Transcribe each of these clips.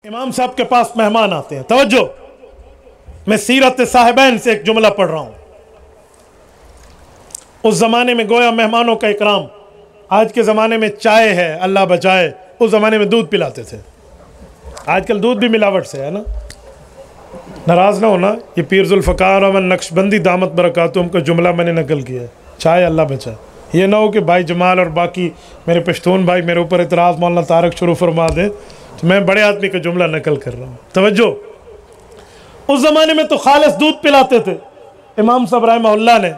امام صاحب کے پاس مہمان آتے ہیں. توجہ, میں سیرت صاحبین سے ایک جملہ پڑھ رہا ہوں. اس زمانے میں گویا مہمانوں کا اکرام, آج کے زمانے میں چائے ہے اللہ بچائے, اس زمانے میں دودھ پلاتے تھے. آج کل دودھ بھی ملاوٹ سے ہے نا, ناراض نہ ہونا, یہ پیر ذوالفقار احمد نقشبندی دامت برکاتہم کا جملہ میں نے نقل کیا ہے. چائے اللہ بچائے, یہ نہ ہو کہ بھائی جمال اور باقی میرے پشتون بھائی میرے اوپر اعتراض مولانا طارق شروع فرما دیں, تو میں بڑے آدمی کا جملہ نقل کر رہا ہوں. توجہ, اس زمانے میں تو خالص دودھ پلاتے تھے. امام صاحب رحمہ اللہ نے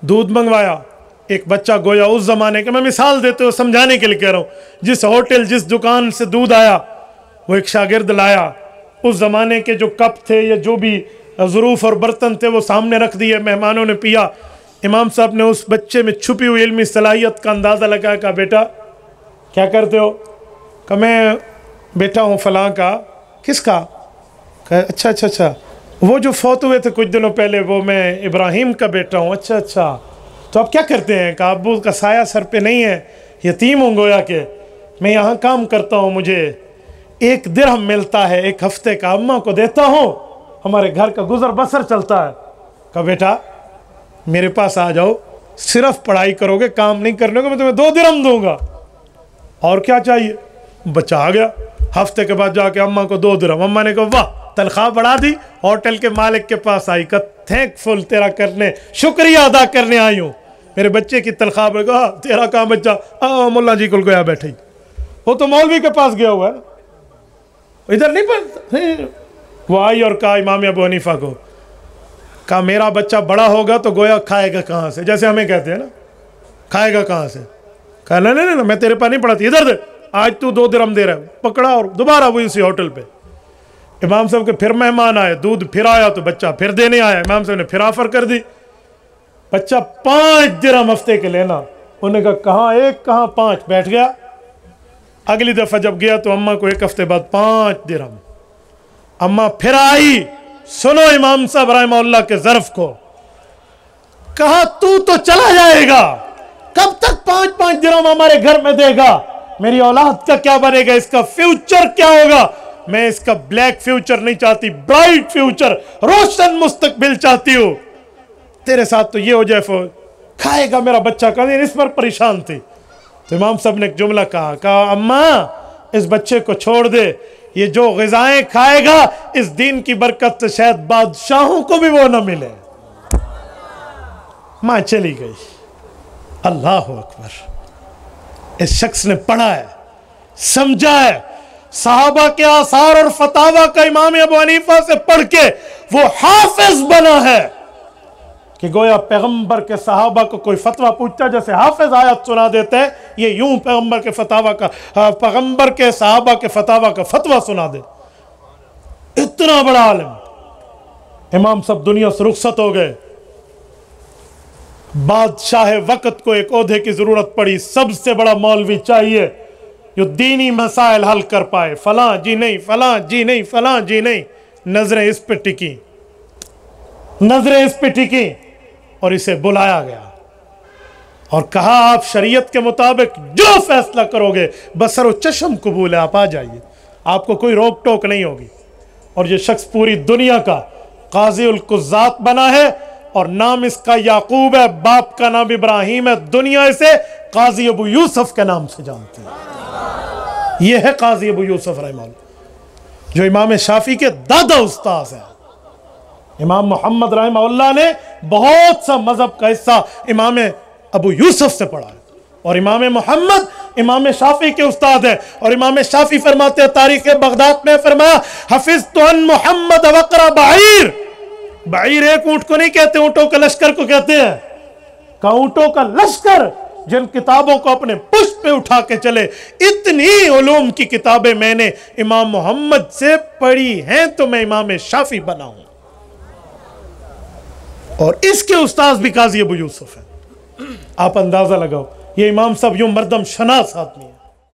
دودھ منگوایا. ایک بچہ گویا اس زمانے کے, میں مثال دیتے ہو سمجھانے کے لیے کہہ رہا ہوں, جس ہوٹل جس دکان سے دودھ آیا وہ ایک شاگرد لایا. اس زمانے کے جو کپ تھے یا جو بھی ظروف اور برتن تھے وہ سامنے رکھ دیے, مہمانوں نے پیا. امام صاحب نے اس بچے میں چھپی ہوئی علمی صلاحیت کا اندازہ لگایا. کہا بیٹا کیا کرتے ہو؟ کہ میں بیٹا ہوں فلاں کا. کس کا؟ کہ اچھا وہ جو فوت ہوئے تھے کچھ دنوں پہلے, وہ میں ابراہیم کا بیٹا ہوں. اچھا تو آپ کیا کرتے ہیں؟ کہ ابو کا سایہ سر پہ نہیں ہے, یتیم ہوں گویا کہ میں یہاں کام کرتا ہوں, مجھے 1 درہم ملتا ہے 1 ہفتے کا, اماں کو دیتا ہوں, ہمارے گھر کا گزر بسر چلتا ہے. کہا بیٹا میرے پاس آ جاؤ, صرف پڑھائی کرو گے, کام نہیں کرنے کو, میں تمہیں 2 درہم دوں گا, اور کیا چاہیے. بچہ آ گیا, ہفتے کے بعد جا کے اماں کو 2 درہم. اماں نے کہا واہ تنخواہ بڑھا دی. ہوٹل کے مالک کے پاس آئی, کہا تھینک فل, تیرا کرنے شکریہ ادا کرنے آئی ہوں, میرے بچے کی تنخواہ بڑھ گیا. تیرا کہاں بچہ؟ مولا جی کو گیا بیٹھے, وہ تو مولوی کے پاس گیا ہوا ہے, ادھر نہیں پڑھتا. وہ آئی اور کہا امام ابو حنیفہ کو, کہا میرا بچہ بڑا ہوگا تو گویا کھائے گا کہاں سے, جیسے ہمیں کہتے ہیں نا کھائے گا کہاں سے. کہا نہیں میں تیرے پاس نہیں پڑھاتی, ادھر دے, آج تو 2 درہم دے رہا ہے. پکڑا اور دوبارہ وہی اسی ہوٹل پہ. امام صاحب کے پھر مہمان آئے, دودھ پھر آیا تو بچہ پھر دینے آیا. امام صاحب نے پھر آفر کر دی, بچہ 5 درہم ہفتے کے لینا. انہوں نے کہا کہاں 1 کہاں 5, بیٹھ گیا. اگلی دفعہ جب گیا تو اماں کو 1 ہفتے بعد 5 درہم. اماں پھر آئی, سنو امام صاحب رحمہ اللہ کے ظرف کو, کہا تو چلا جائے گا, کب تک 5 درہم ہمارے گھر میں دے گا؟ میری اولاد کا کیا بنے گا, اس کا فیوچر کیا ہوگا؟ میں اس کا بلیک فیوچر نہیں چاہتی, برائٹ فیوچر, روشن مستقبل چاہتی ہوں. تیرے ساتھ تو یہ ہو جائے, کھائے گا میرا بچہ. کہا اس پر پریشان تھی. تو امام صاحب نے ایک جملہ کہا اماں اس بچے کو چھوڑ دے, یہ جو غذائیں کھائے گا اس دین کی برکت سے شاید بادشاہوں کو بھی وہ نہ ملے. ماں چلی گئی. اللہ اکبر. اس شخص نے پڑھا ہے, سمجھا ہے, صحابہ کے آثار اور فتاوی کا امام ابو حنیفہ سے پڑھ کے وہ حافظ بنا ہے کہ گویا پیغمبر کے صحابہ کو کوئی فتویٰ پوچھتا جیسے حافظ آیت سنا دیتے ہیں, یہ یوں پیغمبر کے فتاوی کا, پیغمبر کے صحابہ کے فتاوی کا فتویٰ سنا دے. اتنا بڑا عالم. امام صاحب دنیا سے رخصت ہو گئے. بادشاہ وقت کو ایک عہدے کی ضرورت پڑی, سب سے بڑا مولوی چاہیے جو دینی مسائل حل کر پائے. فلاں جی نہیں, فلاں جی نہیں, فلاں جی نہیں. نظریں اس پہ ٹکی, نظریں اس پہ ٹکی, اور اسے بلایا گیا اور کہا آپ شریعت کے مطابق جو فیصلہ کرو گے بصر و چشم قبول ہے, آپ آ جائیے, آپ کو کوئی روک ٹوک نہیں ہوگی. اور یہ شخص پوری دنیا کا قاضی القضات بنا ہے, اور نام اس کا یعقوب ہے, باپ کا نام ابراہیم ہے. دنیا اسے قاضی ابو یوسف کے نام سے جانتی ہے. یہ ہے قاضی ابو یوسف رحمہ اللہ, جو امام شافعی کے دادا استاذ ہیں. امام محمد رحمہ اللہ نے بہت سا مذہب کا حصہ امام ابو یوسف سے پڑھا ہے, اور امام محمد امام شافعی کے استاد ہیں. اور امام شافعی فرماتے ہیں, تاریخ بغداد میں فرمایا, حفظت عن محمد وقرا بعیر. بعیر ایک اونٹ کو نہیں کہتے, اونٹوں کے لشکر کو کہتے ہیں. کہ اونٹوں کا لشکر جن کتابوں کو اپنے پشت پہ اٹھا کے چلے. اتنی علوم کی کتابیں میں نے امام محمد سے پڑھی ہیں تو میں امام شافعی بنا ہوں. اور اس کے استاذ بھی قاضی ابو یوسف ہیں. آپ اندازہ لگاؤ, یہ امام صاحب یوں مردم شناس آدمی ہے.